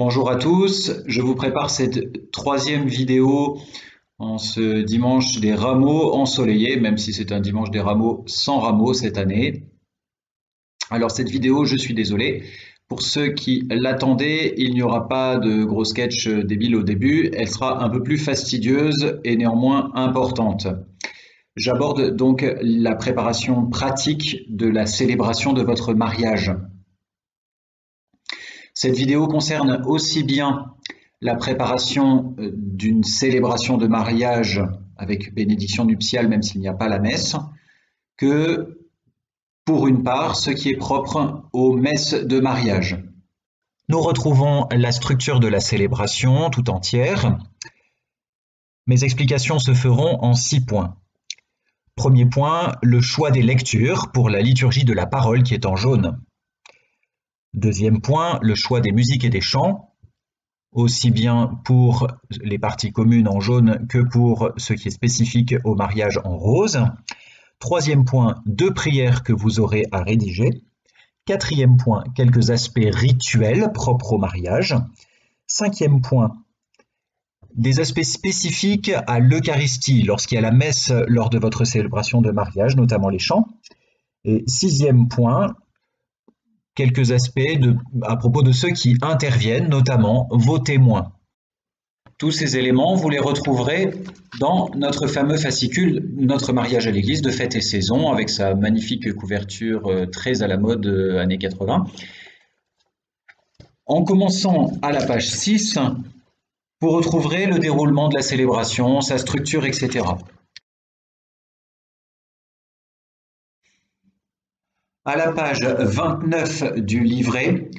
Bonjour à tous, je vous prépare cette troisième vidéo en ce dimanche des rameaux ensoleillé, même si c'est un dimanche des rameaux sans rameaux cette année. Alors cette vidéo, je suis désolé, pour ceux qui l'attendaient, il n'y aura pas de gros sketch débile au début, elle sera un peu plus fastidieuse et néanmoins importante. J'aborde donc la préparation pratique de la célébration de votre mariage. Cette vidéo concerne aussi bien la préparation d'une célébration de mariage avec bénédiction nuptiale, même s'il n'y a pas la messe, que pour une part, ce qui est propre aux messes de mariage. Nous retrouvons la structure de la célébration tout entière. Mes explications se feront en 6 points. Premier point, le choix des lectures pour la liturgie de la parole qui est en jaune. Deuxième point, le choix des musiques et des chants, aussi bien pour les parties communes en jaune que pour ce qui est spécifique au mariage en rose. Troisième point, 2 prières que vous aurez à rédiger. Quatrième point, quelques aspects rituels propres au mariage. Cinquième point, des aspects spécifiques à l'Eucharistie lorsqu'il y a la messe lors de votre célébration de mariage, notamment les chants. Et sixième point, quelques aspects à propos de ceux qui interviennent, notamment vos témoins. Tous ces éléments, vous les retrouverez dans notre fameux fascicule « Notre mariage à l'église de fête et saison » avec sa magnifique couverture très à la mode années 80. En commençant à la page 6, vous retrouverez le déroulement de la célébration, sa structure, etc. À la page 29 du livret,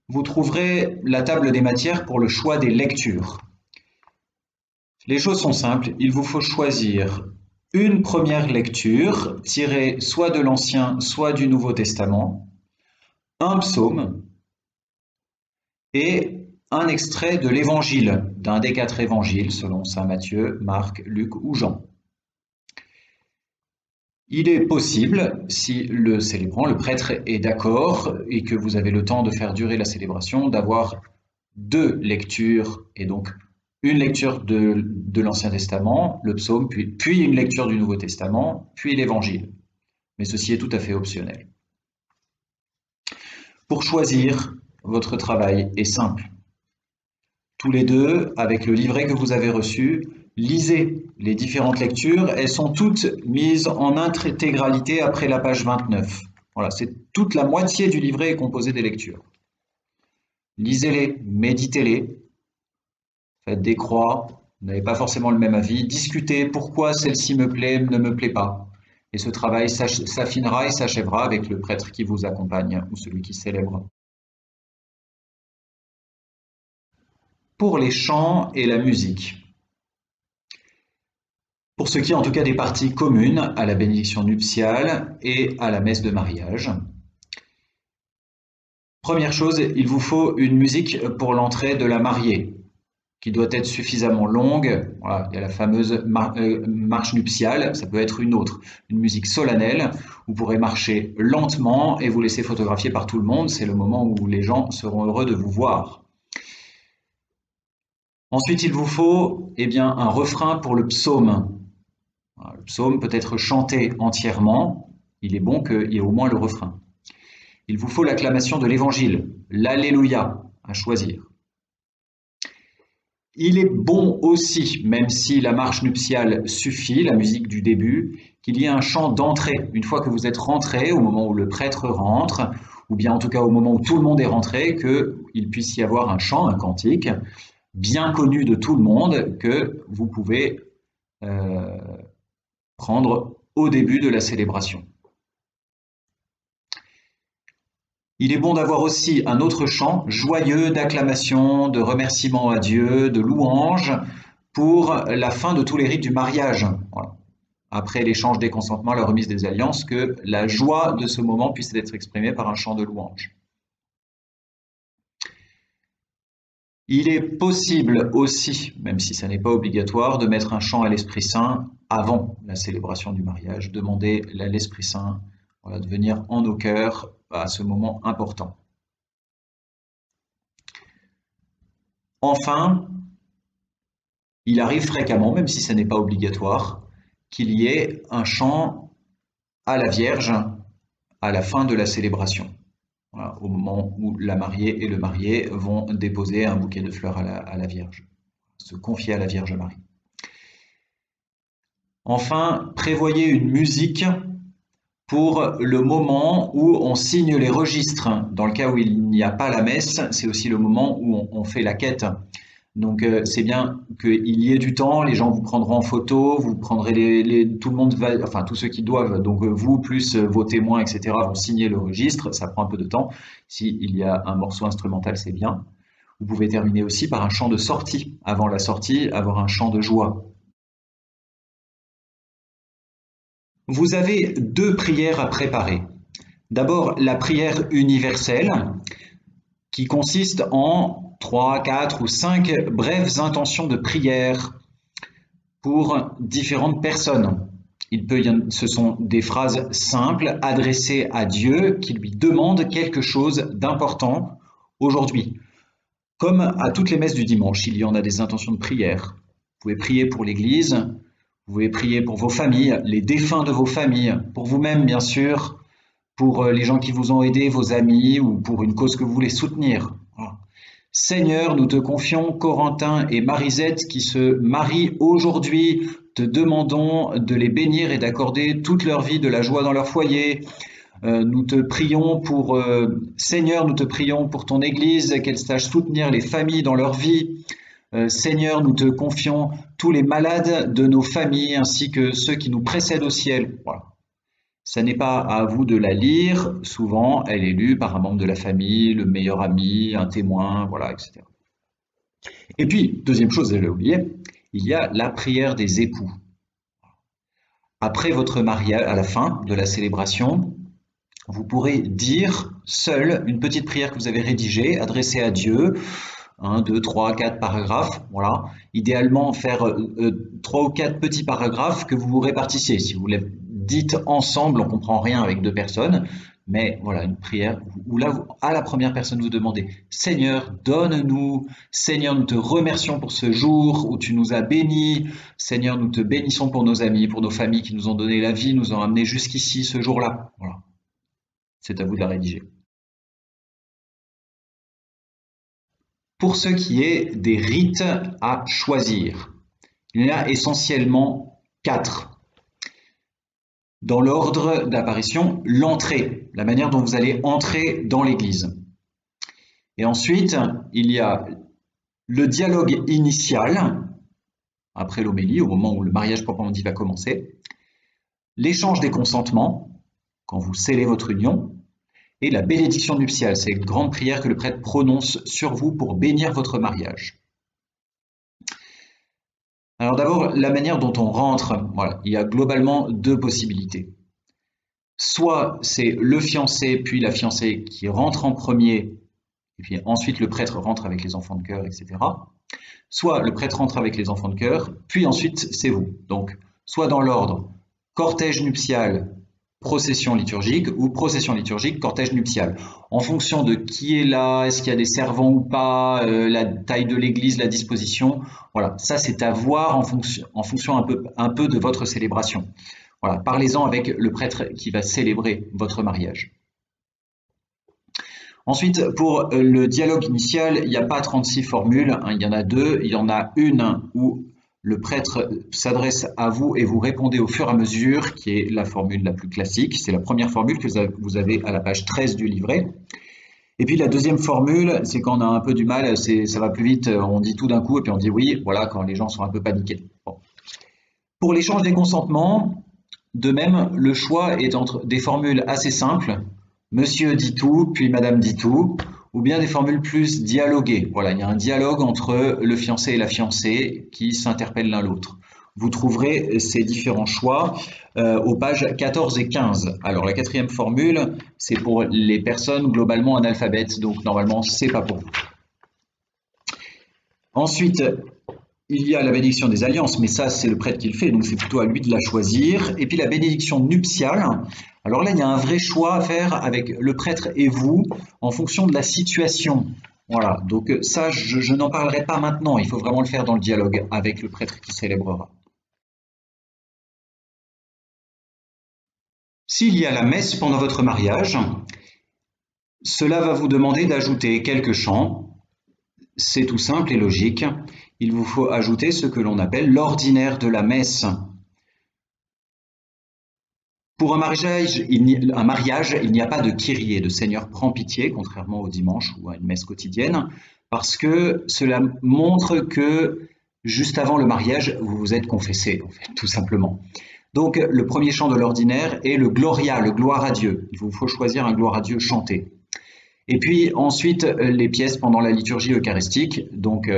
vous trouverez la table des matières pour le choix des lectures. Les choses sont simples, il vous faut choisir une première lecture tirée soit de l'Ancien, soit du Nouveau Testament, un psaume et un extrait de l'Évangile, d'un des 4 évangiles selon saint Matthieu, Marc, Luc ou Jean. Il est possible, si le célébrant, le prêtre est d'accord et que vous avez le temps de faire durer la célébration, d'avoir 2 lectures et donc une lecture de l'Ancien Testament, le psaume, puis une lecture du Nouveau Testament, puis l'Évangile. Mais ceci est tout à fait optionnel. Pour choisir, votre travail est simple. Tous les deux, avec le livret que vous avez reçu, lisez les différentes lectures. Elles sont toutes mises en intégralité après la page 29. Voilà, c'est toute la moitié du livret est composée des lectures. Lisez-les, méditez-les, faites des croix, vous n'avez pas forcément le même avis, discutez pourquoi celle-ci me plaît, ne me plaît pas. Et ce travail s'affinera et s'achèvera avec le prêtre qui vous accompagne ou celui qui célèbre. Pour les chants et la musique. Pour ce qui est en tout cas des parties communes à la bénédiction nuptiale et à la messe de mariage. Première chose, il vous faut une musique pour l'entrée de la mariée, qui doit être suffisamment longue. Voilà, il y a la fameuse marche nuptiale, ça peut être une autre, une musique solennelle. Vous pourrez marcher lentement et vous laisser photographier par tout le monde. C'est le moment où les gens seront heureux de vous voir. Ensuite, il vous faut un refrain pour le psaume. Le psaume peut être chanté entièrement. Il est bon qu'il y ait au moins le refrain. Il vous faut l'acclamation de l'Évangile, l'Alléluia à choisir. Il est bon aussi, même si la marche nuptiale suffit, la musique du début, qu'il y ait un chant d'entrée. Une fois que vous êtes rentré, au moment où le prêtre rentre, ou bien en tout cas au moment où tout le monde est rentré, qu'il puisse y avoir un chant, un cantique, bien connu de tout le monde, que vous pouvez prendre au début de la célébration. Il est bon d'avoir aussi un autre chant joyeux d'acclamation, de remerciement à Dieu, de louange pour la fin de tous les rites du mariage. Voilà. Après l'échange des consentements, la remise des alliances, que la joie de ce moment puisse être exprimée par un chant de louange. Il est possible aussi, même si ça n'est pas obligatoire, de mettre un chant à l'Esprit Saint avant la célébration du mariage, demander à l'Esprit Saint de venir en nos cœurs à ce moment important. Enfin, il arrive fréquemment, même si ce n'est pas obligatoire, qu'il y ait un chant à la Vierge à la fin de la célébration. Voilà, au moment où la mariée et le marié vont déposer un bouquet de fleurs à la Vierge, se confier à la Vierge Marie. Enfin, prévoyez une musique pour le moment où on signe les registres. Dans le cas où il n'y a pas la messe, c'est aussi le moment où on fait la quête. Donc c'est bien qu'il y ait du temps, les gens vous prendront en photo, vous prendrez tout le monde va, enfin tous ceux qui doivent, donc vous plus vos témoins, etc. vont signer le registre, ça prend un peu de temps. S'il y a un morceau instrumental, c'est bien. Vous pouvez terminer aussi par un chant de sortie. Avant la sortie, avoir un chant de joie. Vous avez deux prières à préparer. D'abord, la prière universelle, qui consiste en 3, 4 ou 5 brèves intentions de prière pour différentes personnes. Ce sont des phrases simples adressées à Dieu qui lui demandent quelque chose d'important aujourd'hui. Comme à toutes les messes du dimanche, il y en a des intentions de prière. Vous pouvez prier pour l'Église, vous pouvez prier pour vos familles, les défunts de vos familles, pour vous-même bien sûr, pour les gens qui vous ont aidé, vos amis, ou pour une cause que vous voulez soutenir. Seigneur, nous te confions Corentin et Marisette qui se marient aujourd'hui. Te demandons de les bénir et d'accorder toute leur vie de la joie dans leur foyer. Nous te prions pour, Seigneur, nous te prions pour ton Église, qu'elle sache soutenir les familles dans leur vie. Seigneur, nous te confions tous les malades de nos familles ainsi que ceux qui nous précèdent au ciel. Voilà. Ça n'est pas à vous de la lire. Souvent, elle est lue par un membre de la famille, le meilleur ami, un témoin, voilà, etc. Et puis, deuxième chose, j'avais oublié, il y a la prière des époux. Après votre mariage, à la fin de la célébration, vous pourrez dire seul une petite prière que vous avez rédigée, adressée à Dieu, 1, 2, 3, 4 paragraphes, voilà. Idéalement, faire 3 ou 4 petits paragraphes que vous vous répartissiez. Si vous les dites ensemble, on ne comprend rien avec 2 personnes, mais voilà, une prière où là, à la première personne, vous demandez « Seigneur, donne-nous, Seigneur, nous te remercions pour ce jour où tu nous as bénis, Seigneur, nous te bénissons pour nos amis, pour nos familles qui nous ont donné la vie, nous ont amenés jusqu'ici ce jour-là. » Voilà. C'est à vous de la rédiger. Pour ce qui est des rites à choisir, il y en a essentiellement 4. Dans l'ordre d'apparition, l'entrée, la manière dont vous allez entrer dans l'église. Et ensuite, il y a le dialogue initial, après l'homélie, au moment où le mariage proprement dit va commencer, l'échange des consentements, quand vous scellez votre union, et la bénédiction nuptiale, c'est une grande prière que le prêtre prononce sur vous pour bénir votre mariage. Alors d'abord, la manière dont on rentre, voilà, il y a globalement 2 possibilités. Soit c'est le fiancé puis la fiancée qui rentre en premier, et puis ensuite le prêtre rentre avec les enfants de chœur, etc. Soit le prêtre rentre avec les enfants de chœur, puis ensuite c'est vous. Donc, soit dans l'ordre cortège nuptial, procession liturgique ou procession liturgique, cortège nuptial. En fonction de qui est là, est-ce qu'il y a des servants ou pas, la taille de l'église, la disposition, voilà, ça c'est à voir en fonction un peu de votre célébration. Voilà, parlez-en avec le prêtre qui va célébrer votre mariage. Ensuite, pour le dialogue initial, il n'y a pas 36 formules, hein, il y en a 2. Il y en a une où le prêtre s'adresse à vous et vous répondez au fur et à mesure, qui est la formule la plus classique. C'est la première formule que vous avez à la page 13 du livret. Et puis la deuxième formule, c'est quand on a un peu du mal, ça va plus vite, on dit tout d'un coup et puis on dit oui, voilà, quand les gens sont un peu paniqués. Bon. Pour l'échange des consentements, de même, le choix est entre des formules assez simples, monsieur dit tout, puis madame dit tout, ou bien des formules plus dialoguées. Voilà, il y a un dialogue entre le fiancé et la fiancée qui s'interpellent l'un l'autre. Vous trouverez ces différents choix aux pages 14 et 15. Alors la 4e formule, c'est pour les personnes globalement analphabètes, donc normalement c'est pas pour vous. Ensuite, il y a la bénédiction des alliances, mais ça c'est le prêtre qui le fait, donc c'est plutôt à lui de la choisir. Et puis la bénédiction nuptiale, alors là il y a un vrai choix à faire avec le prêtre et vous, en fonction de la situation. Voilà, donc ça, je n'en parlerai pas maintenant, il faut vraiment le faire dans le dialogue avec le prêtre qui célébrera. S'il y a la messe pendant votre mariage, cela va vous demander d'ajouter quelques chants. C'est tout simple et logique. Il vous faut ajouter ce que l'on appelle l'ordinaire de la messe. Pour un mariage, il n'y a pas de Kyrie, de Seigneur prends pitié, contrairement au dimanche ou à une messe quotidienne, parce que cela montre que juste avant le mariage, vous vous êtes confessé, en fait, tout simplement. Donc, le premier chant de l'ordinaire est le Gloria, le gloire à Dieu. Il vous faut choisir un gloire à Dieu chanté. Et puis ensuite, les pièces pendant la liturgie eucharistique, donc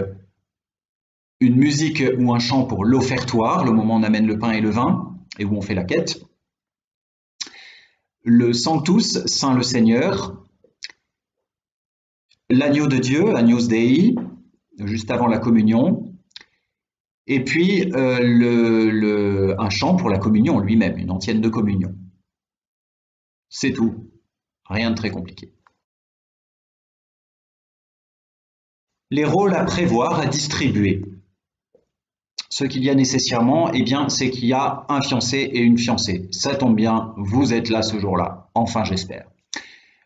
une musique ou un chant pour l'offertoire, le moment où on amène le pain et le vin, et où on fait la quête. Le Sanctus, Saint le Seigneur, l'agneau de Dieu, Agnus Dei, juste avant la communion, et puis un chant pour la communion lui-même, une antienne de communion. C'est tout, rien de très compliqué. Les rôles à prévoir, à distribuer. Ce qu'il y a nécessairement, eh bien, c'est qu'il y a un fiancé et une fiancée. Ça tombe bien, vous êtes là ce jour-là, enfin j'espère.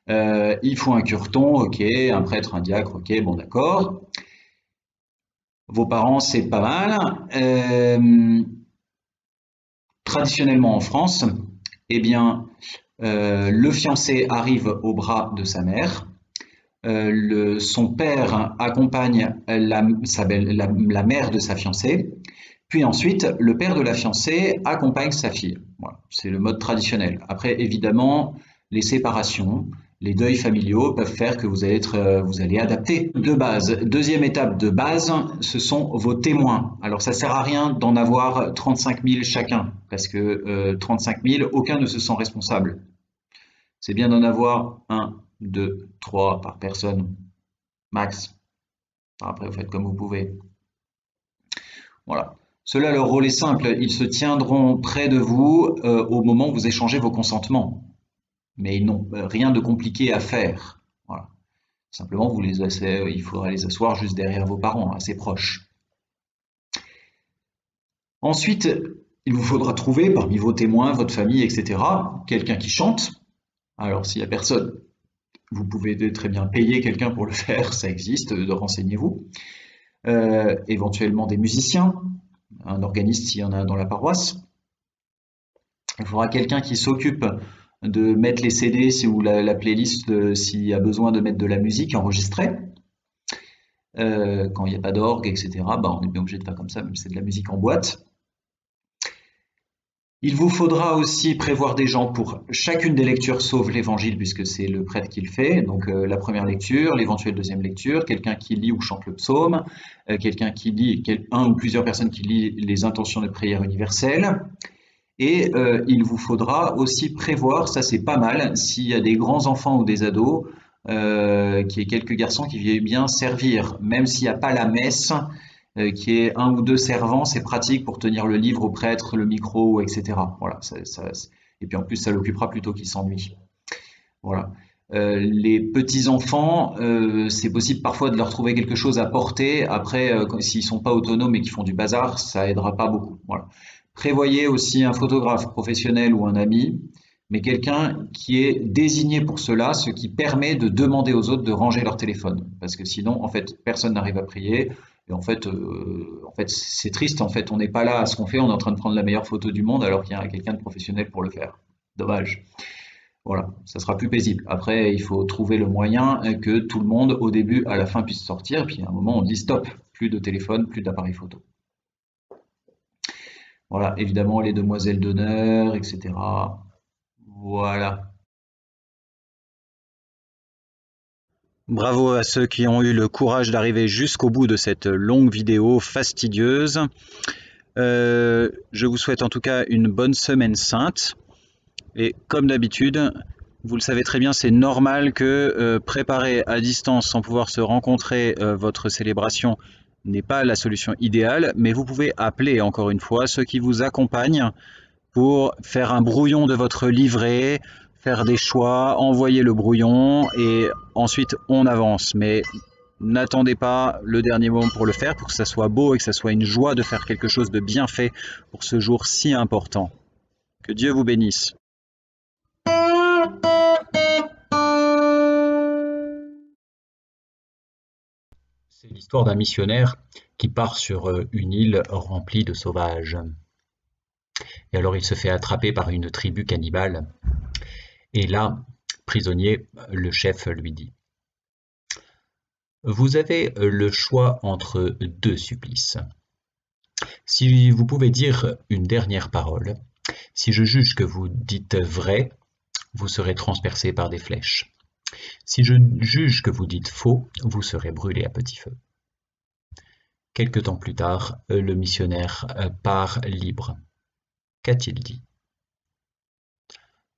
Il faut un cureton, ok, un prêtre, un diacre, ok, bon d'accord. Vos parents, c'est pas mal. Traditionnellement en France, eh bien, le fiancé arrive au bras de sa mère. Son père accompagne la mère de sa fiancée. Puis ensuite, le père de la fiancée accompagne sa fille. Voilà, c'est le mode traditionnel. Après, évidemment, les séparations, les deuils familiaux peuvent faire que vous allez adapter de base. Deuxième étape de base, ce sont vos témoins. Alors, ça sert à rien d'en avoir 35 000 chacun, parce que 35 000, aucun ne se sent responsable. C'est bien d'en avoir 1, 2, 3 par personne, max. Après, vous faites comme vous pouvez. Voilà. Ceux-là, leur rôle est simple, ils se tiendront près de vous au moment où vous échangez vos consentements. Mais ils n'ont rien de compliqué à faire. Voilà. Simplement, il faudra les asseoir juste derrière vos parents, assez proches. Ensuite, il vous faudra trouver parmi vos témoins, votre famille, etc., quelqu'un qui chante. Alors, s'il n'y a personne, vous pouvez très bien payer quelqu'un pour le faire, ça existe, renseignez-vous. Éventuellement des musiciens, un organiste s'il y en a dans la paroisse. Il faudra quelqu'un qui s'occupe de mettre les CD ou la playlist s'il y a besoin de mettre de la musique enregistrée. Quand il n'y a pas d'orgue, etc., on est bien obligé de faire comme ça, même si c'est de la musique en boîte. Il vous faudra aussi prévoir des gens pour chacune des lectures, sauf l'évangile, puisque c'est le prêtre qui le fait. Donc la première lecture, l'éventuelle deuxième lecture, quelqu'un qui lit ou chante le psaume, quelqu'un qui lit, un ou plusieurs personnes qui lisent les intentions de prière universelle. Et il vous faudra aussi prévoir, ça c'est pas mal, s'il y a des grands enfants ou des ados, qu'il y ait quelques garçons qui viennent bien servir, même s'il n'y a pas la messe, qu'il y ait un ou deux servants, c'est pratique pour tenir le livre au prêtre, le micro, etc. Voilà, et puis en plus ça l'occupera plutôt qu'il s'ennuie. Voilà. Les petits enfants, c'est possible parfois de leur trouver quelque chose à porter. Après, s'ils sont pas autonomes et qu'ils font du bazar, ça aidera pas beaucoup. Voilà. Prévoyez aussi un photographe professionnel ou un ami, mais quelqu'un qui est désigné pour cela, ce qui permet de demander aux autres de ranger leur téléphone. Parce que sinon, en fait, personne n'arrive à prier. Et en fait, c'est triste. En fait, on n'est pas là à ce qu'on fait. On est en train de prendre la meilleure photo du monde alors qu'il y a quelqu'un de professionnel pour le faire. Dommage. Voilà, ça sera plus paisible. Après, il faut trouver le moyen que tout le monde, au début, à la fin, puisse sortir. Et puis, à un moment, on dit stop, plus de téléphone, plus d'appareil photo. Voilà, évidemment, les demoiselles d'honneur, etc. Voilà. Bravo à ceux qui ont eu le courage d'arriver jusqu'au bout de cette longue vidéo fastidieuse. Je vous souhaite en tout cas une bonne semaine sainte. Et comme d'habitude, vous le savez très bien, c'est normal que préparer à distance sans pouvoir se rencontrer votre célébration n'est pas la solution idéale, mais vous pouvez appeler encore une fois ceux qui vous accompagnent pour faire un brouillon de votre livret, faire des choix, envoyer le brouillon et ensuite on avance. Mais n'attendez pas le dernier moment pour le faire, pour que ça soit beau et que ça soit une joie de faire quelque chose de bien fait pour ce jour si important. Que Dieu vous bénisse. C'est l'histoire d'un missionnaire qui part sur une île remplie de sauvages. Et alors il se fait attraper par une tribu cannibale. Et là, prisonnier, le chef lui dit: vous avez le choix entre deux supplices. Si vous pouvez dire une dernière parole, si je juge que vous dites vrai, vous serez transpercé par des flèches. Si je juge que vous dites faux, vous serez brûlé à petit feu. Quelque temps plus tard, le missionnaire part libre. Qu'a-t-il dit?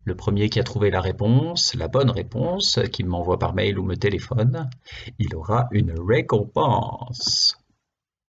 Le premier qui a trouvé la réponse, la bonne réponse, qui m'envoie par mail ou me téléphone, il aura une récompense.